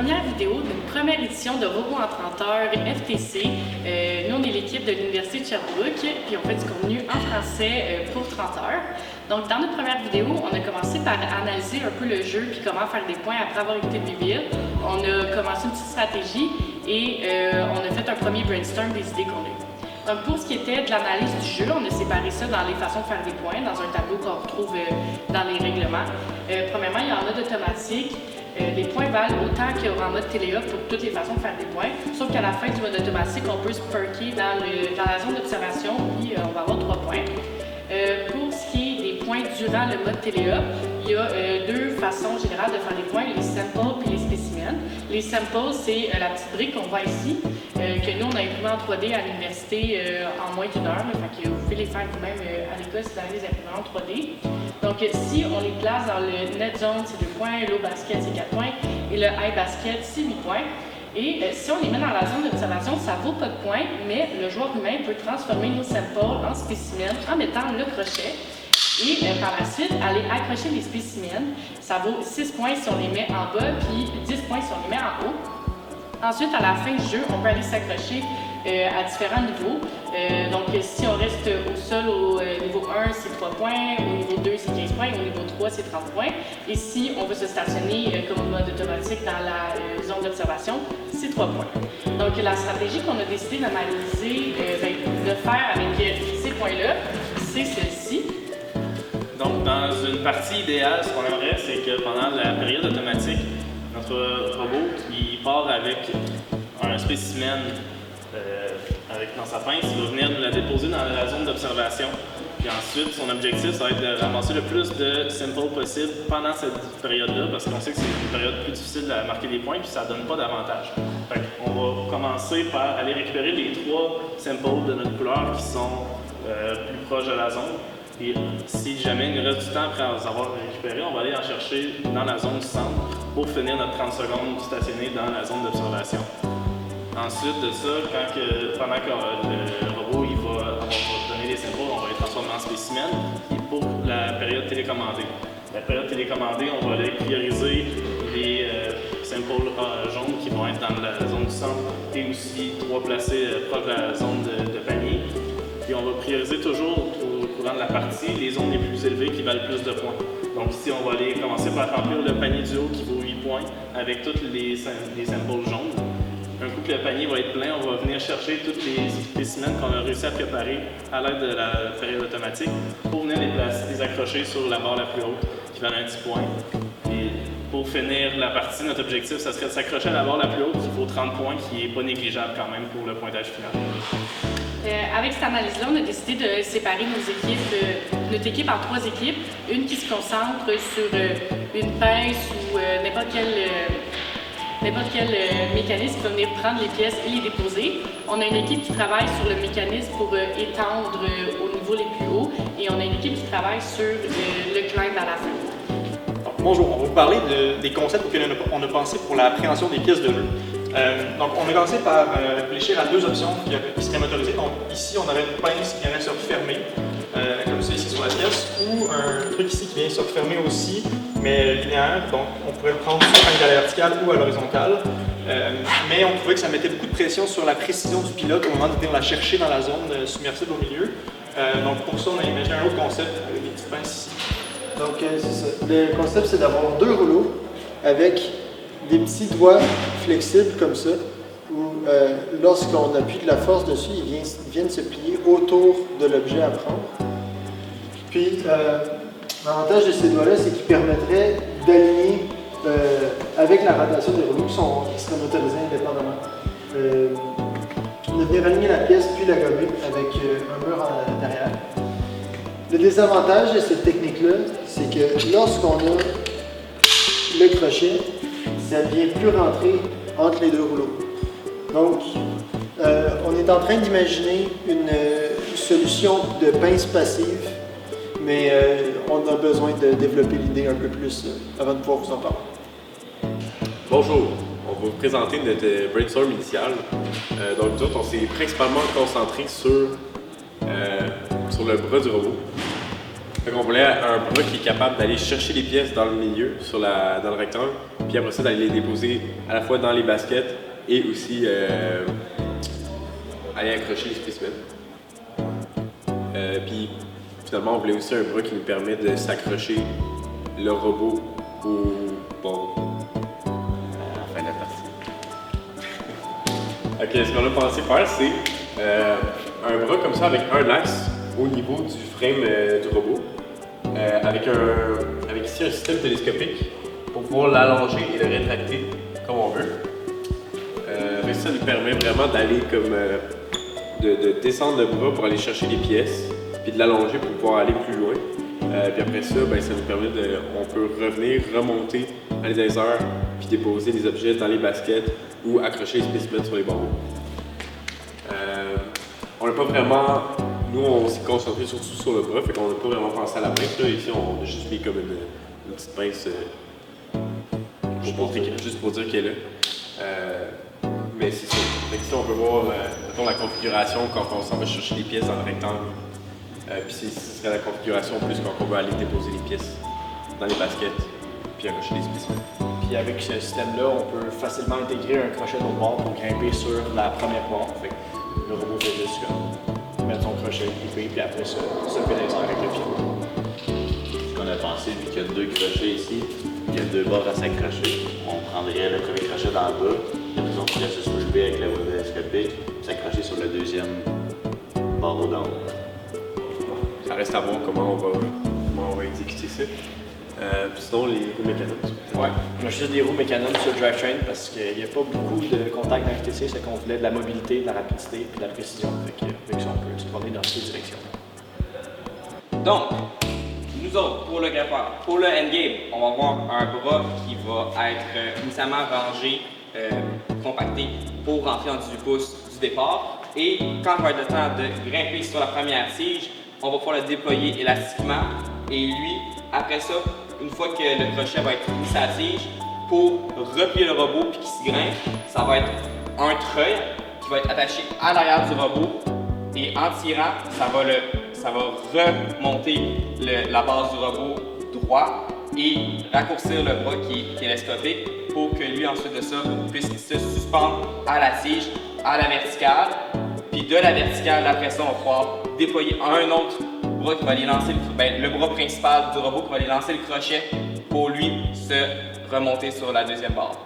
première vidéo d'une première édition de Robots en 30 heures FTC. Nous, on est l'équipe de l'Université de Sherbrooke, puis on fait du contenu en français pour 30 heures. Donc, dans notre première vidéo, on a commencé par analyser un peu le jeu puis comment faire des points après avoir écouté le reveal. On a commencé une petite stratégie et on a fait un premier brainstorm des idées qu'on a eues. Donc, pour ce qui était de l'analyse du jeu, on a séparé ça dans les façons de faire des points, dans un tableau qu'on retrouve dans les règlements. Premièrement, il y en a d'automatique. Les points valent autant qu'il y aura en mode téléoff pour toutes les façons de faire des points, sauf qu'à la fin du mode automatique, on peut se perker dans la zone d'observation, puis on va avoir 3 points. Pour ce qui est des points durant le mode téléoff, il y a deux façons générales de faire des points, les samples et les spécimens. Les samples, c'est la petite brique qu'on voit ici, que nous, on a imprimé en 3D à l'université en moins d'une heure. Fait que vous pouvez les faire vous-même à l'école si vous avez les imprimés en 3D. Donc, si on les place dans le net zone, c'est 2 points, low basket, c'est 4 points, et le high basket, c'est 8 points. Et si on les met dans la zone d'observation, ça ne vaut pas de points, mais le joueur humain peut transformer nos samples en spécimens en mettant le crochet. Et par la suite, aller accrocher les spécimens. Ça vaut 6 points si on les met en bas, puis 10 points si on les met en haut. Ensuite, à la fin du jeu, on peut aller s'accrocher à différents niveaux. Donc, si on reste au sol au niveau 1, c'est 3 points, au niveau 2, c'est 15 points, au niveau 3, c'est 30 points. Et si on veut se stationner comme mode automatique dans la zone d'observation, c'est 3 points. Donc, la stratégie qu'on a décidé d'analyser, de faire avec ces points-là, c'est celle-ci. Donc, dans une partie idéale, ce qu'on aimerait, c'est que pendant la période automatique, notre robot, il part avec un spécimen dans sa pince, il va venir nous la déposer dans la zone d'observation. Puis ensuite, son objectif, ça va être de ramasser le plus de samples possible pendant cette période-là, parce qu'on sait que c'est une période plus difficile à marquer des points, puis ça ne donne pas d'avantage. Fait qu'on va commencer par aller récupérer les 3 samples de notre couleur qui sont plus proches de la zone. Et si jamais il nous reste du temps après les avoir récupérés, on va aller en chercher dans la zone du centre pour finir notre 30 secondes stationnée dans la zone d'observation. Ensuite de ça, pendant que le robot va donner les samples, on va les transformer en spécimens. Et pour la période télécommandée. La période télécommandée, on va aller prioriser les samples jaunes qui vont être dans la zone du centre et aussi 3 placés proches de la zone de panier. Puis on va prioriser toujours au courant de la partie les zones les plus élevées qui valent plus de points. Donc ici, on va aller commencer par remplir le panier du haut qui vaut 8 points avec tous les samples jaunes. Un coup que le panier va être plein, on va venir chercher tous les spécimens qu'on a réussi à préparer à l'aide de la période automatique pour venir les accrocher sur la barre la plus haute qui valent un 10 points. Et pour finir la partie, notre objectif, ça serait de s'accrocher à la barre la plus haute qui vaut 30 points, qui n'est pas négligeable quand même pour le pointage final. Avec cette analyse-là, on a décidé de séparer notre équipe en 3 équipes. Une qui se concentre sur une pince ou n'importe quel mécanisme qui va venir prendre les pièces et les déposer. On a une équipe qui travaille sur le mécanisme pour étendre au niveau les plus hauts. Et on a une équipe qui travaille sur le climb à la fin. Bonjour, on va vous parler des concepts auxquels on a pensé pour l'appréhension des pièces de jeu. Donc, on a commencé par réfléchir à 2 options qui seraient motorisées. Donc, ici, on aurait une pince qui viendrait se refermer, comme ça ici sur la pièce, ou un truc ici qui vient se refermer aussi, mais linéaire. Donc, on pourrait le prendre soit à la verticale ou à l'horizontale. Mais on trouvait que ça mettait beaucoup de pression sur la précision du pilote au moment de venir la chercher dans la zone submersible au milieu. Donc, pour ça, on a imaginé un autre concept avec des petites pinces ici. Donc, c'est ça. Le concept, c'est d'avoir 2 rouleaux avec des petits doigts flexibles comme ça, où lorsqu'on appuie de la force dessus, ils viennent se plier autour de l'objet à prendre. Puis, l'avantage de ces doigts-là, c'est qu'ils permettraient d'aligner avec la rotation des rouleaux qui seraient motorisés indépendamment. De venir aligner la pièce puis la gommer avec un mur en arrière. Le désavantage de cette technique-là, c'est que lorsqu'on a le crochet, ça ne vient plus rentrer entre les 2 rouleaux. Donc, on est en train d'imaginer une solution de pince passive, mais on a besoin de développer l'idée un peu plus avant de pouvoir vous en parler. Bonjour, on va vous présenter notre brainstorm initial. Donc, nous autres, on s'est principalement concentré sur le bras du robot. Donc, on voulait un bras qui est capable d'aller chercher les pièces dans le milieu, dans le rectangle, puis après ça, d'aller les déposer à la fois dans les baskets et aussi aller accrocher les spécimens. Puis finalement, on voulait aussi un bras qui nous permet de s'accrocher le robot au bord à la fin de la partie. Ok, ce qu'on a pensé faire, c'est un bras comme ça avec un axe au niveau du frame du robot, avec ici un système télescopique pour pouvoir l'allonger et le rétracter comme on veut. Ça nous permet vraiment d'aller comme de descendre le bras pour aller chercher les pièces, puis de l'allonger pour pouvoir aller plus loin. Puis après ça, ben, ça nous permet on peut revenir, remonter dans les airs, puis déposer les objets dans les baskets ou accrocher les spécimens sur les barreaux. On n'a pas vraiment, nous on s'est concentré surtout sur le bras, fait qu'on n'a pas vraiment pensé à la pince. Là, ici on a juste mis comme une petite pince juste pour dire qu'elle est là. Mais c'est ça. Ici on peut voir mettons, la configuration quand on s'en va chercher les pièces dans le rectangle. Puis ce serait la configuration plus quand on veut aller déposer les pièces dans les baskets, puis accrocher les spécimens. Puis avec ce système-là, on peut facilement intégrer un crochet de l'autre bord pour grimper sur la première barre. Fait que le robot fait juste mettre son crochet, gripper, puis après ça, se fait des airs avec le pied. Ce qu'on a pensé, vu qu'il y a 2 crochets ici, il y a 2 barres à s'accrocher. On prendrait le premier crochet dans le bas, et puis on pourrait se soulever avec la voie télescopique, s'accrocher sur le deuxième barreau d'en haut. Ça reste à voir comment on va exécuter ça. Sinon, les roues mécaniques. Ouais, on a juste des roues mécaniques sur le drivetrain parce qu'il n'y a pas beaucoup de contact dans FTC, c'est qu'on voulait de la mobilité, de la rapidité et de la précision. Fait que, avec ça, on peut se promener dans toutes les directions. Donc, nous autres, pour le grimpeur, pour le endgame, on va avoir un bras qui va être initialement rangé, compacté pour rentrer en 18 pouces du départ. Et quand il va être le temps de grimper sur la première tige, on va pouvoir le déployer élastiquement. Et lui, après ça, une fois que le crochet va être mis sur la tige, pour replier le robot puis qu'il se grimpe, ça va être un treuil qui va être attaché à l'arrière du robot. Et en tirant, ça va remonter la base du robot droit et raccourcir le bras qui est télescopique pour que lui, ensuite de ça, puisse se suspendre à la tige, à la verticale. Puis de la verticale, après ça, on va pouvoir déployer un autre bras qui va aller lancer le bras principal du robot qui va aller lancer le crochet pour lui se remonter sur la deuxième barre.